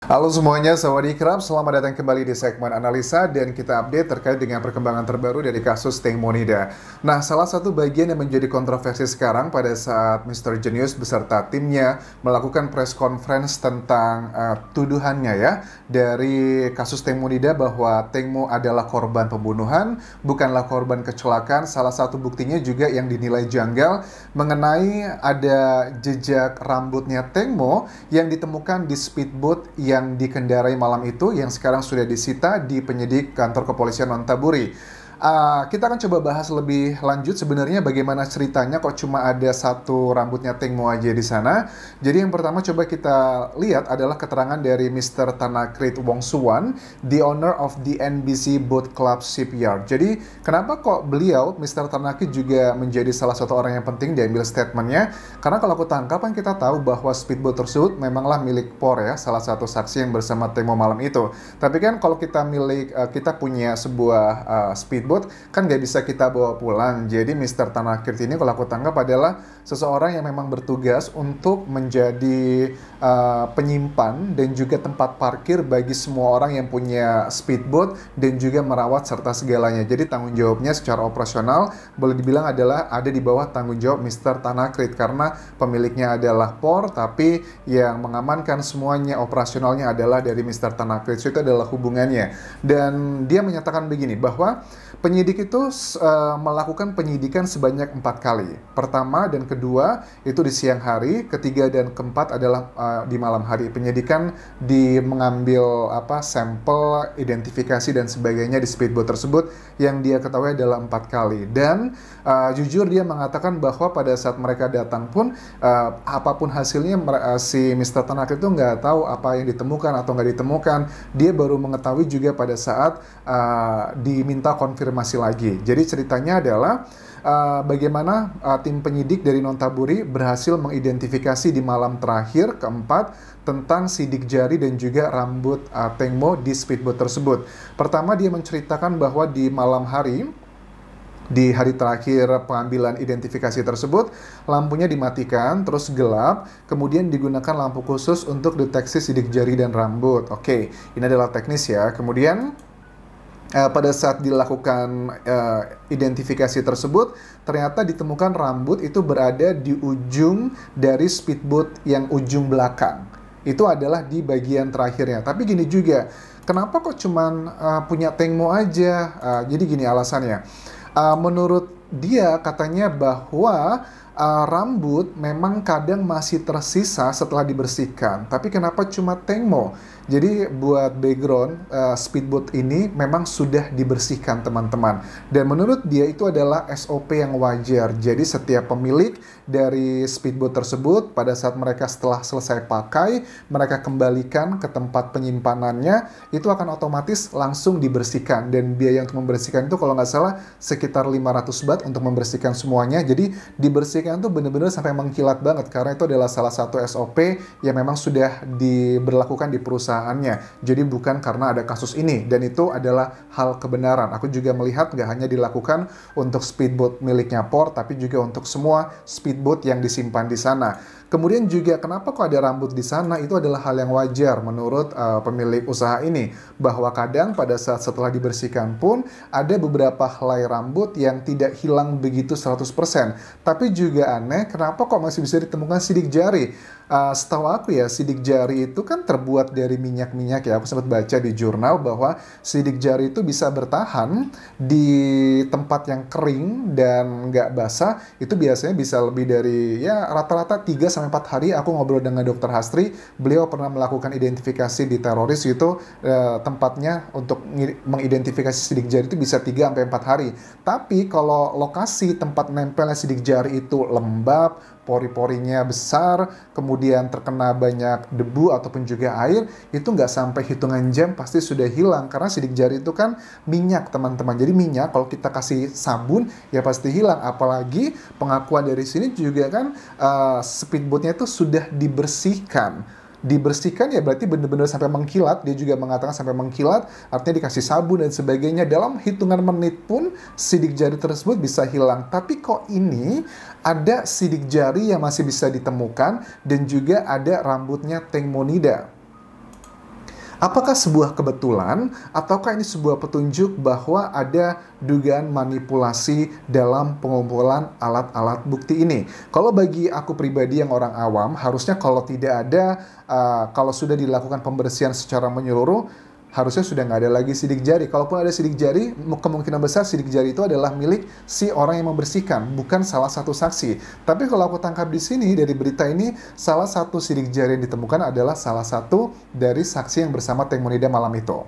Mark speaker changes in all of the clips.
Speaker 1: Halo semuanya, sawadee-krap, selamat datang kembali di segmen analisa dan kita update terkait dengan perkembangan terbaru dari kasus Teng Monida. Nah, salah satu bagian yang menjadi kontroversi sekarang pada saat Mr. Genius beserta timnya melakukan press conference tentang tuduhannya ya dari kasus Teng Monida bahwa Teng Mo adalah korban pembunuhan, bukanlah korban kecelakaan. Salah satu buktinya juga yang dinilai janggal mengenai ada jejak rambutnya Teng Mo yang ditemukan di speedboat yang dikendarai malam itu yang sekarang sudah disita di penyidik kantor kepolisian Nontaburi. Kita akan coba bahas lebih lanjut sebenarnya bagaimana ceritanya kok cuma ada satu rambutnya Teng Mo aja di sana. Jadi yang pertama coba kita lihat adalah keterangan dari Mr. Tanakrit Wongsuwan, the owner of the NBC Boat Club Shipyard. Jadi kenapa kok beliau, Mr. Tanakrit juga menjadi salah satu orang yang penting diambil statementnya? Karena kalau aku tangkap kan kita tahu bahwa speedboat tersebut memanglah milik POR ya, salah satu saksi yang bersama Teng Mo malam itu. Tapi kan kalau kita punya sebuah speedboat kan nggak bisa kita bawa pulang. Jadi Mr. Tanakrit ini kalau aku tangkap adalah seseorang yang memang bertugas untuk menjadi penyimpan dan juga tempat parkir bagi semua orang yang punya speedboat dan juga merawat serta segalanya. Jadi tanggung jawabnya secara operasional boleh dibilang adalah ada di bawah tanggung jawab Mr. Tanakrit karena pemiliknya adalah POR tapi yang mengamankan semuanya operasionalnya adalah dari Mr. Tanakrit. So, itu adalah hubungannya. Dan dia menyatakan begini bahwa penyidik itu melakukan penyidikan sebanyak 4 kali. Pertama dan kedua itu di siang hari, ketiga dan keempat adalah di malam hari. Penyidikan mengambil sampel, identifikasi dan sebagainya di speedboat tersebut yang dia ketahui adalah 4 kali. Dan jujur dia mengatakan bahwa pada saat mereka datang pun apapun hasilnya si Mr. Tanakrit itu nggak tahu apa yang ditemukan atau nggak ditemukan. Dia baru mengetahui juga pada saat diminta konfirmasi lagi. Jadi ceritanya adalah bagaimana tim penyidik dari Nontaburi berhasil mengidentifikasi di malam terakhir keempat tentang sidik jari dan juga rambut Teng Mo di speedboat tersebut. Pertama dia menceritakan bahwa di malam hari, di hari terakhir pengambilan identifikasi tersebut, lampunya dimatikan, terus gelap, kemudian digunakan lampu khusus untuk deteksi sidik jari dan rambut. Oke, ini adalah teknis ya. Kemudian pada saat dilakukan identifikasi tersebut, ternyata ditemukan rambut itu berada di ujung dari speedboat yang ujung belakang. Itu adalah di bagian terakhirnya. Tapi gini juga, kenapa kok cuman punya Teng Mo aja? Jadi gini alasannya. Menurut dia katanya bahwa rambut memang kadang masih tersisa setelah dibersihkan. Tapi kenapa cuma Teng Mo? Jadi buat background, speedboat ini memang sudah dibersihkan teman-teman. Dan menurut dia itu adalah SOP yang wajar. Jadi setiap pemilik dari speedboat tersebut pada saat mereka setelah selesai pakai, mereka kembalikan ke tempat penyimpanannya, itu akan otomatis langsung dibersihkan. Dan biaya untuk membersihkan itu kalau nggak salah sekitar 500 baht untuk membersihkan semuanya. Jadi dibersihkan tuh benar-benar sampai mengkilat banget karena itu adalah salah satu SOP yang memang sudah diberlakukan di perusahaan. Jadi bukan karena ada kasus ini, dan itu adalah hal kebenaran. Aku juga melihat nggak hanya dilakukan untuk speedboat miliknya POR, tapi juga untuk semua speedboat yang disimpan di sana. Kemudian juga kenapa kok ada rambut di sana, itu adalah hal yang wajar menurut pemilik usaha ini. Bahwa kadang pada saat setelah dibersihkan pun ada beberapa helai rambut yang tidak hilang begitu 100%. Tapi juga aneh, kenapa kok masih bisa ditemukan sidik jari? Setahu aku ya, sidik jari itu kan terbuat dari minyak-minyak ya. Aku sempat baca di jurnal bahwa sidik jari itu bisa bertahan di tempat yang kering dan nggak basah. Itu biasanya bisa lebih dari ya rata-rata 3-4 hari. Aku ngobrol dengan Dr. Hastri, beliau pernah melakukan identifikasi di teroris itu, tempatnya untuk mengidentifikasi sidik jari itu bisa 3-4 hari. Tapi kalau lokasi tempat nempelnya sidik jari itu lembab, pori-porinya besar, kemudian terkena banyak debu ataupun juga air, itu nggak sampai hitungan jam pasti sudah hilang. Karena sidik jari itu kan minyak teman-teman. Jadi minyak kalau kita kasih sabun ya pasti hilang. Apalagi pengakuan dari sini juga kan speedboatnya itu sudah dibersihkan. Dibersihkan ya berarti benar-benar sampai mengkilat. Dia juga mengatakan sampai mengkilat, artinya dikasih sabun dan sebagainya. Dalam hitungan menit pun sidik jari tersebut bisa hilang. Tapi kok ini ada sidik jari yang masih bisa ditemukan dan juga ada rambutnya Teng Monida. Apakah sebuah kebetulan ataukah ini sebuah petunjuk bahwa ada dugaan manipulasi dalam pengumpulan alat-alat bukti ini? Kalau bagi aku pribadi yang orang awam, harusnya kalau tidak ada, kalau sudah dilakukan pembersihan secara menyeluruh, harusnya sudah nggak ada lagi sidik jari. Kalaupun ada sidik jari, kemungkinan besar sidik jari itu adalah milik si orang yang membersihkan, bukan salah satu saksi. Tapi kalau aku tangkap di sini dari berita ini, salah satu sidik jari yang ditemukan adalah salah satu dari saksi yang bersama Teng Monida malam itu.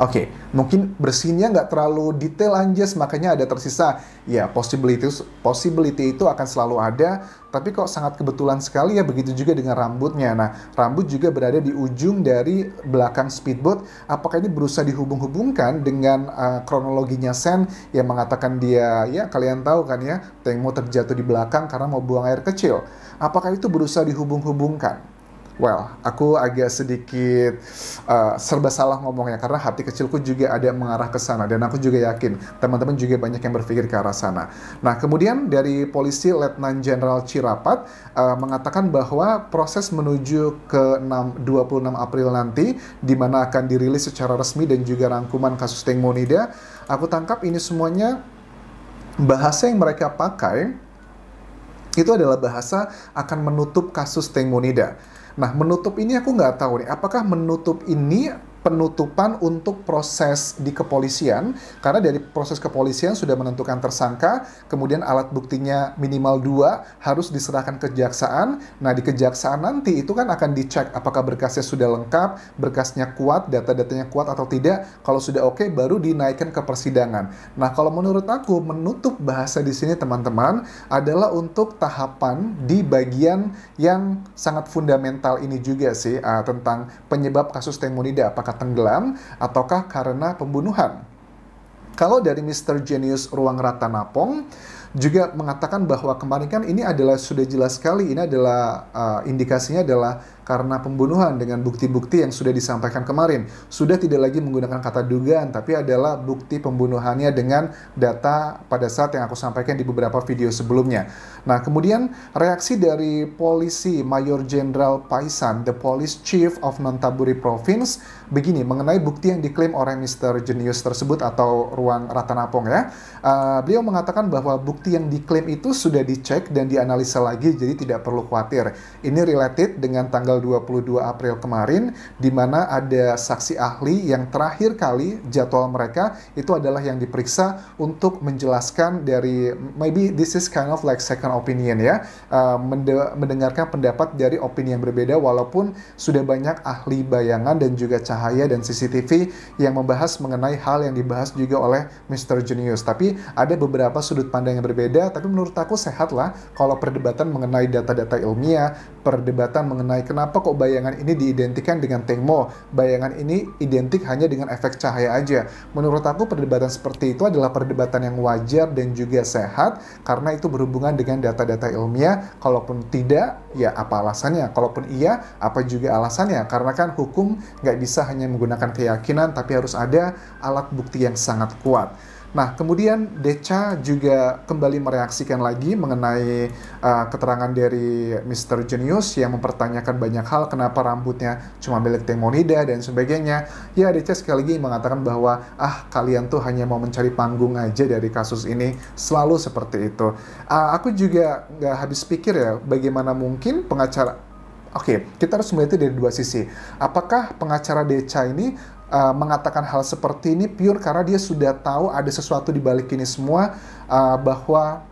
Speaker 1: Oke, mungkin bersihnya nggak terlalu detail Anjas, makanya ada tersisa. Ya, possibility itu akan selalu ada, tapi kok sangat kebetulan sekali ya, begitu juga dengan rambutnya. Nah, rambut juga berada di ujung dari belakang speedboat. Apakah ini berusaha dihubung-hubungkan dengan kronologinya Sen yang mengatakan dia, ya kalian tahu kan ya, Teng Mo terjatuh di belakang karena mau buang air kecil. Apakah itu berusaha dihubung-hubungkan? Well, aku agak sedikit serba salah ngomongnya karena hati kecilku juga ada mengarah ke sana dan aku juga yakin teman-teman juga banyak yang berpikir ke arah sana. Nah, kemudian dari polisi Letnan Jenderal Chirapat mengatakan bahwa proses menuju ke 26 April nanti di mana akan dirilis secara resmi dan juga rangkuman kasus Teng Monida, aku tangkap ini semuanya bahasa yang mereka pakai itu adalah bahasa akan menutup kasus Teng Monida. Nah, menutup ini aku nggak tahu nih, apakah menutup ini penutupan untuk proses di kepolisian, karena dari proses kepolisian sudah menentukan tersangka, kemudian alat buktinya minimal 2 harus diserahkan ke kejaksaan. Nah, di kejaksaan nanti itu kan akan dicek apakah berkasnya sudah lengkap, berkasnya kuat, data-datanya kuat atau tidak. Kalau sudah oke, baru dinaikkan ke persidangan. Nah, kalau menurut aku menutup bahasa di sini teman-teman adalah untuk tahapan di bagian yang sangat fundamental ini juga sih, tentang penyebab kasus Teng Monida, apakah tenggelam ataukah karena pembunuhan. Kalau dari Mr. Genius Ruang Ratanapong juga mengatakan bahwa kemarin kan ini adalah sudah jelas sekali, ini adalah indikasinya adalah karena pembunuhan dengan bukti-bukti yang sudah disampaikan kemarin. Sudah tidak lagi menggunakan kata dugaan, tapi adalah bukti pembunuhannya dengan data pada saat yang aku sampaikan di beberapa video sebelumnya. Nah, kemudian reaksi dari polisi Mayor Jenderal Paisan, the Police Chief of Nonthaburi Province, begini mengenai bukti yang diklaim oleh Mr. Genius tersebut atau Ruang Ratanapong ya. Beliau mengatakan bahwa bukti yang diklaim itu sudah dicek dan dianalisa lagi, jadi tidak perlu khawatir. Ini related dengan tanggal 22 April kemarin, di mana ada saksi ahli yang terakhir kali jadwal mereka itu adalah yang diperiksa untuk menjelaskan dari, maybe this is kind of like second opinion ya, mendengarkan pendapat dari opini yang berbeda, walaupun sudah banyak ahli bayangan dan juga cahaya dan CCTV yang membahas mengenai hal yang dibahas juga oleh Mr. Genius. Tapi ada beberapa sudut pandang yang berbeda, tapi menurut aku sehat lah kalau perdebatan mengenai data-data ilmiah, perdebatan mengenai kenapa kok bayangan ini diidentikan dengan Teng Mo, bayangan ini identik hanya dengan efek cahaya aja. Menurut aku perdebatan seperti itu adalah perdebatan yang wajar dan juga sehat, karena itu berhubungan dengan data-data ilmiah. Kalaupun tidak, ya apa alasannya? Kalaupun iya, apa juga alasannya? Karena kan hukum nggak bisa hanya menggunakan keyakinan, tapi harus ada alat bukti yang sangat kuat. Nah, kemudian Deca juga kembali mereaksikan lagi mengenai keterangan dari Mr. Genius yang mempertanyakan banyak hal, kenapa rambutnya cuma milik Teng Monida dan sebagainya. Ya, Deca sekali lagi mengatakan bahwa kalian tuh hanya mau mencari panggung aja dari kasus ini, selalu seperti itu. Aku juga nggak habis pikir ya, bagaimana mungkin pengacara. Oke, kita harus melihat dari dua sisi. Apakah pengacara Deca ini mengatakan hal seperti ini pure karena dia sudah tahu ada sesuatu di balik ini semua, bahwa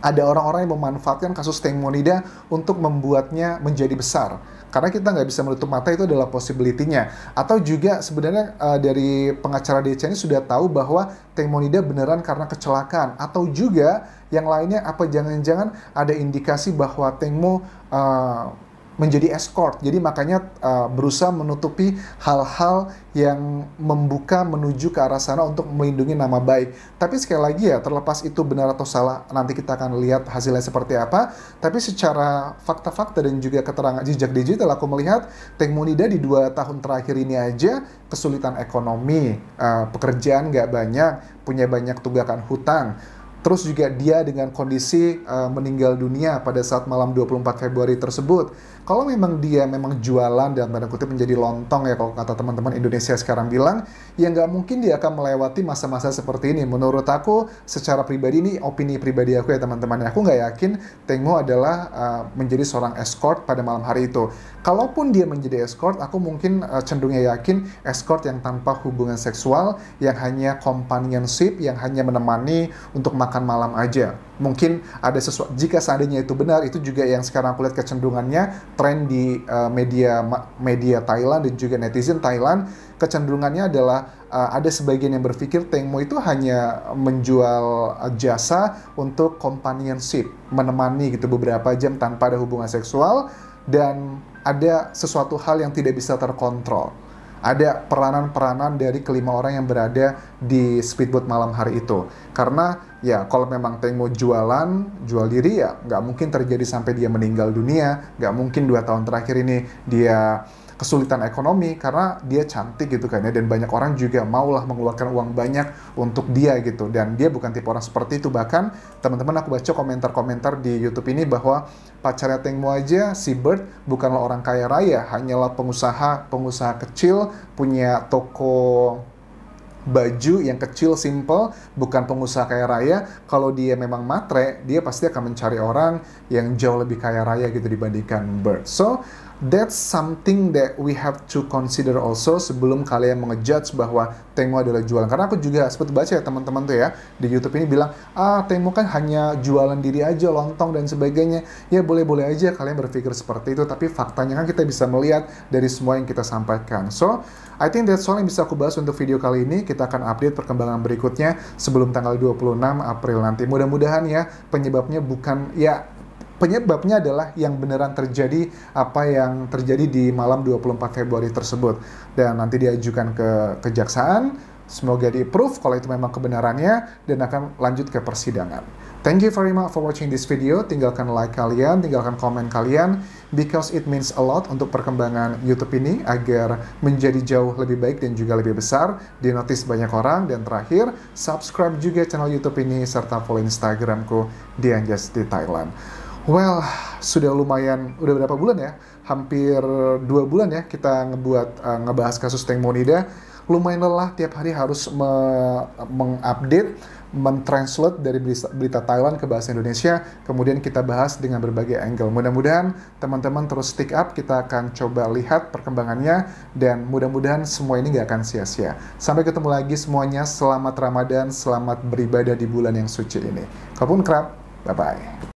Speaker 1: ada orang-orang yang memanfaatkan kasus Teng Monida untuk membuatnya menjadi besar. Karena kita nggak bisa menutup mata itu adalah possibility-nya. Atau juga sebenarnya dari pengacara Deca ini sudah tahu bahwa Teng Monida beneran karena kecelakaan. Atau juga yang lainnya, apa jangan-jangan ada indikasi bahwa Teng Mo menjadi escort, jadi makanya berusaha menutupi hal-hal yang membuka menuju ke arah sana untuk melindungi nama baik. Tapi sekali lagi ya, terlepas itu benar atau salah, nanti kita akan lihat hasilnya seperti apa. Tapi secara fakta-fakta dan juga keterangan jejak digital, aku melihat Teng Monida di 2 tahun terakhir ini aja kesulitan ekonomi, pekerjaan nggak banyak, punya banyak tunggakan hutang. Terus juga dia dengan kondisi meninggal dunia pada saat malam 24 Februari tersebut. Kalau memang dia memang jualan dalam tanda kutip menjadi lontong ya kalau kata teman-teman Indonesia sekarang bilang, ya nggak mungkin dia akan melewati masa-masa seperti ini. Menurut aku, secara pribadi ini opini pribadi aku ya teman-teman. Aku nggak yakin Teng Mo adalah menjadi seorang escort pada malam hari itu. Kalaupun dia menjadi escort, aku mungkin cenderungnya yakin escort yang tanpa hubungan seksual, yang hanya companionship, yang hanya menemani untuk makan malam aja. Mungkin ada sesuatu, jika seandainya itu benar, itu juga yang sekarang aku lihat kecenderungannya, tren di media Thailand dan juga netizen Thailand, kecenderungannya adalah ada sebagian yang berpikir Teng Mo itu hanya menjual jasa untuk companionship, menemani gitu beberapa jam tanpa ada hubungan seksual, dan ada sesuatu hal yang tidak bisa terkontrol. Ada peranan-peranan dari kelima orang yang berada di speedboat malam hari itu. Karena ya kalau memang Teng Mo jual diri ya nggak mungkin terjadi sampai dia meninggal dunia. Nggak mungkin 2 tahun terakhir ini dia kesulitan ekonomi karena dia cantik gitu kan ya, dan banyak orang juga maulah mengeluarkan uang banyak untuk dia gitu, dan dia bukan tipe orang seperti itu. Bahkan teman-teman aku baca komentar-komentar di YouTube ini bahwa pacarnya Teng Mo aja, si Bird, bukanlah orang kaya raya, hanyalah pengusaha kecil, punya toko baju yang kecil, simple, bukan pengusaha kaya raya. Kalau dia memang matre, dia pasti akan mencari orang yang jauh lebih kaya raya gitu dibandingkan Bird. So, that's something that we have to consider also sebelum kalian mengejudge bahwa Teng Mo adalah jualan. Karena aku juga sempat baca ya teman-teman tuh ya, di YouTube ini bilang, Teng Mo kan hanya jualan diri aja, lontong dan sebagainya. Ya boleh-boleh aja kalian berpikir seperti itu, tapi faktanya kan kita bisa melihat dari semua yang kita sampaikan. So, I think that's all yang bisa aku bahas untuk video kali ini. Kita akan update perkembangan berikutnya sebelum tanggal 26 April nanti. Mudah-mudahan ya penyebabnya adalah yang beneran terjadi, apa yang terjadi di malam 24 Februari tersebut. Dan nanti diajukan ke kejaksaan, semoga di-approve kalau itu memang kebenarannya, dan akan lanjut ke persidangan. Thank you very much for watching this video. Tinggalkan like kalian, tinggalkan komen kalian, because it means a lot untuk perkembangan YouTube ini agar menjadi jauh lebih baik dan juga lebih besar, di-notice banyak orang. Dan terakhir, subscribe juga channel YouTube ini, serta follow Instagramku, Dianjas di Thailand. Well, sudah lumayan, udah berapa bulan ya? Hampir 2 bulan ya kita ngebahas kasus Teng Mo Nida. Lumayan lelah, tiap hari harus mengupdate, mentranslate dari berita Thailand ke bahasa Indonesia, kemudian kita bahas dengan berbagai angle. Mudah-mudahan teman-teman terus stick up, kita akan coba lihat perkembangannya, dan mudah-mudahan semua ini nggak akan sia-sia. Sampai ketemu lagi semuanya, selamat Ramadan, selamat beribadah di bulan yang suci ini. Kapun krap, bye-bye.